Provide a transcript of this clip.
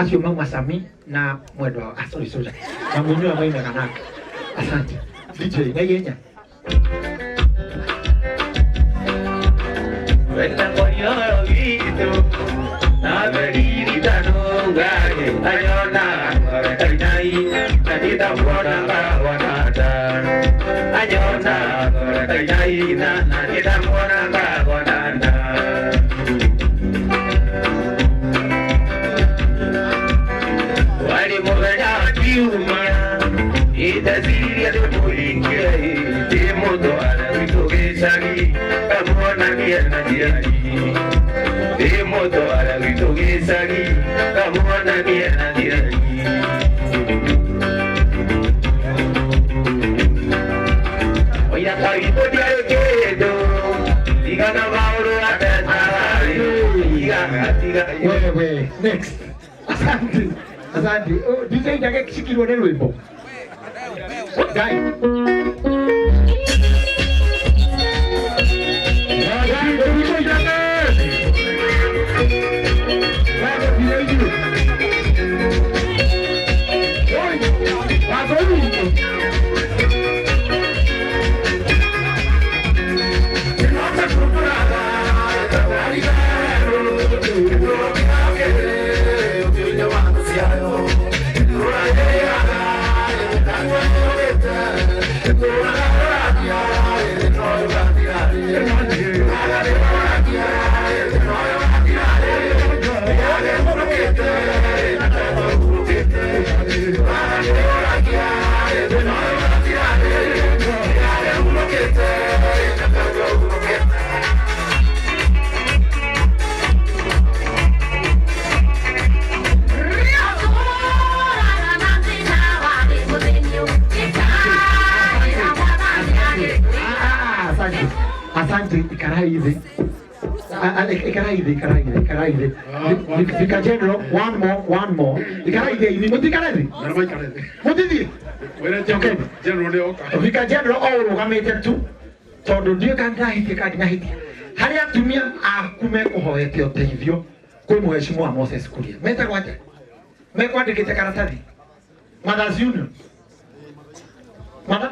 Asiumang Masami na mwendo sorry na mwenyewe ambaye imekanaka. Asante DJ ngayenya Wenda koyo gitu na beri tanunga ayona kainai nadita bona kawanata ayona kainai nadita bona kawanata Itasiria de poingia de modo ala vitogezari kamona niana diari de modo ala vitogezari kamona niana diari Oya kaito diario kedo digana mauro atari wewe next asante DJ ndake kishikirwa neno hivyo Guys. Yeah. Asante, ikaraidhi. Ikaraidhi. Vika general, one more. Ikaraidhi, ni mutikaraidhi. Mutidi. Okay. Vika general, urugamite tu. Tondu ndio kandahitie kandahitie. Haria atumia akume kuhoete uteithio kwi mheshimiwa Moses Kuria. Meta gwate. Mekwandikite karatathi. Mothers Union. Mother